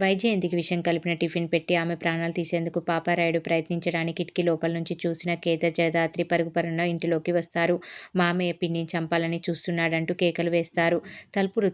వైజయంతికి విషం కలిపిన టిఫిన్ పెట్టి ఆమె ప్రాణాలు తీసేందుకు పాపారాయుడు ప్రయత్నించడానికి కిటికీ లోపల నుంచి చూసిన కేదార్, జయదాత్రి పరుగు పరుగున ఇంటిలోకి వస్తారు. మామయ్య పిన్నిని చంపాలని చూస్తున్నాడంటూ కేకలు వేస్తారు. తలుపులు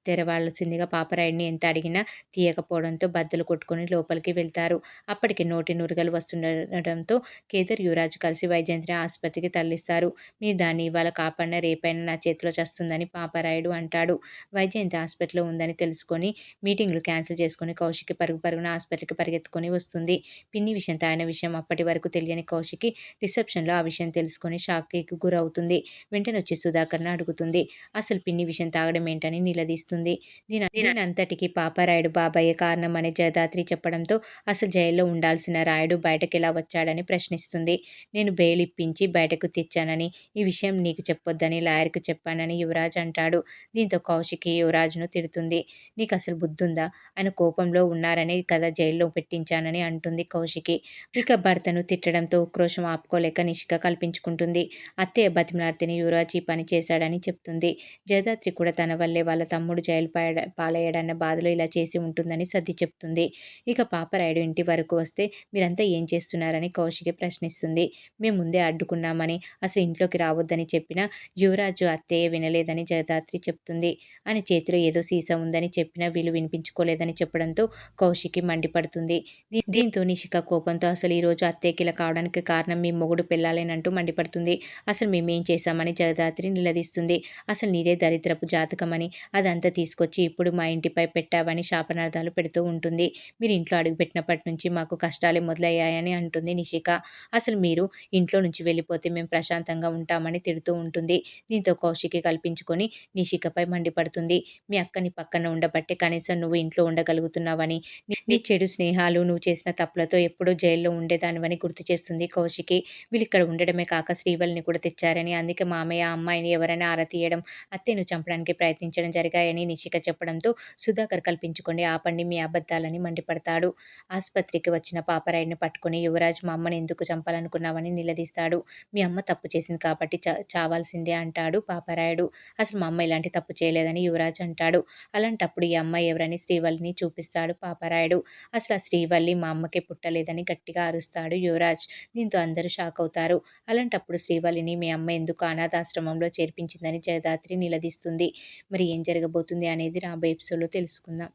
తెరవాల్సిందిగా పాపారాయుడిని ఎంత అడిగినా తీయకపోవడంతో బద్దలు కొట్టుకుని లోపలికి వెళ్తారు. అప్పటికి నోటి నురగలు వస్తుండడంతో కేదార్, యువరాజు కలిసి వైజయంతిని ఆసుపత్రికి తరలిస్తారు. మీరు దాన్ని ఇవాళ కాపాడినా రేపైనా నా చేతిలో చస్తుందని పాపారాయుడు అంటాడు. వైజయంతి హాస్పిటల్లో ఉందని తెలుసుకొని మీటింగ్లు క్యాన్సిల్ చేసుకుని కౌశికి పరుగు పరుగున హాస్పిటల్కి పరిగెత్తుకొని వస్తుంది. పిన్ని విషయం తాగిన విషయం అప్పటి వరకు తెలియని కౌశికి రిసెప్షన్లో ఆ విషయం తెలుసుకొని షాక్కి గురవుతుంది. వెంటనే వచ్చి సుధాకర్ను అడుగుతుంది. అసలు పిన్ని విషయం తాగడం ఏంటని నిలదీస్తుంది. దీనంతటికీ పాపారాయుడు బాబాయే కారణమని జయదాత్రి చెప్పడంతో అసలు జైల్లో ఉండాల్సిన రాయుడు బయటకెలా వచ్చాడని ప్రశ్నిస్తుంది. నేను బెయిల్ ఇప్పించి బయటకు తెచ్చానని, ఈ విషయం నీకు చెప్పొద్దని లాయర్కు చెప్పానని యువరాజ్ అంటాడు. దీంతో కౌశికి యువరాజ్ను తిడుతుంది. నీకు అసలు బుద్ధుందా? ఆయన కోపంలో ఉన్నారనే కదా జైల్లో పెట్టించానని అంటుంది కౌశికి. ఇక భర్తను తిట్టడంతో ఉక్రోషం ఆపుకోలేక నిషిక కల్పించుకుంటుంది. అత్తయ్య బతిమలాడితేనే యువరాజ్ ఈ పని చేశాడని చెప్తుంది. జయదాత్రి కూడా తన వల్లే వాళ్ళ తమ్ముడు జైలు పాలయ్యాడన్న బాధలో ఇలా చేసి ఉంటుందని సర్ది చెప్తుంది. ఇక పాపారాయుడు ఇంటి వరకు వస్తే మీరంతా ఏం చేస్తున్నారని కౌశికి ప్రశ్నిస్తుంది. మేము ముందే అడ్డుకున్నామని, అసలు ఇంట్లోకి రావద్దని చెప్పినా యువరాజు అత్తయ్య వినలేదని జయదాత్రి చెప్తుంది. ఆయన చేతిలో ఏదో సీసా ఉందని చెప్పినా వీళ్ళు వినిపించుకోలేదని చెప్పడంతో కౌశికి మండిపడుతుంది. దీంతో నిషిక కోపంతో అసలు ఈరోజు అత్తయ్యకి ఇలా కావడానికి కారణం మీ మొగుడు పెళ్ళాలేనంటూ మండిపడుతుంది. అసలు మేమేం చేశామని జయదాత్రి నిలదీస్తుంది. అసలు నీదే దరిద్రపు జాతకమని, అదంతా తీసుకొచ్చి ఇప్పుడు మా ఇంటిపై పెట్టావని శాపనార్థాలు పెడుతూ ఉంటుంది. మీరు ఇంట్లో అడుగుపెట్టినప్పటి నుంచి మాకు కష్టాలే మొదలయ్యాయని అంటుంది నిషిక. అసలు మీరు ఇంట్లో నుంచి వెళ్ళిపోతే మేము ప్రశాంతంగా ఉంటామని తిడుతూ ఉంటుంది. దీంతో కౌశికి కల్పించుకొని నిషికపై మండిపడుతుంది. మీ అక్కని పక్కన ఉండబట్టే కనీసం నువ్వు ఇంట్లో ఉండగలుగుతున్నావని, నీ చెడు స్నేహాలు, నువ్వు చేసిన తప్పులతో ఎప్పుడో జైల్లో ఉండేదానివని గుర్తు చేస్తుంది కౌశికి. వీళ్ళిక్కడ ఉండడమే కాక శ్రీవల్లిని కూడా తెచ్చారని, అందుకే మామయ్య ఆ అమ్మాయిని ఎవరైనా ఆరా తీయడం, అత్తయ్యను చంపడానికి ప్రయత్నించడం జరిగాయని నిషిక చెప్పడంతో సుధాకర్ కల్పించుకోండి, ఆపండి మీ అబద్ధాలని మండిపడతాడు. ఆసుపత్రికి వచ్చిన పాపారాయుడిని పట్టుకొని యువరాజ్ మా అమ్మని ఎందుకు చంపాలనుకున్నావని నిలదీస్తాడు. మీ అమ్మ తప్పు చేసింది కాబట్టి చావాల్సిందే అంటాడు పాపారాయుడు. అసలు మా అమ్మ ఇలాంటి తప్పు చేయలేదని యువరాజ్ అంటాడు. అలాంటప్పుడు ఈ అమ్మాయి ఎవరని శ్రీవల్లిని చూపిస్తాడు పాపారాయుడు. అసలు ఆ శ్రీవల్లి మా అమ్మకే పుట్టలేదని గట్టిగా అరుస్తాడు యువరాజ్. దీంతో అందరూ షాక్ అవుతారు. అలాంటప్పుడు శ్రీవల్లిని మీ అమ్మ ఎందుకు అనాథాశ్రమంలో చేర్పించిందని జయదాత్రి నిలదీస్తుంది. మరి ఏం జరగబోతుంది అనేది రాబోయే ఎపిసోడ్లో తెలుసుకుందాం.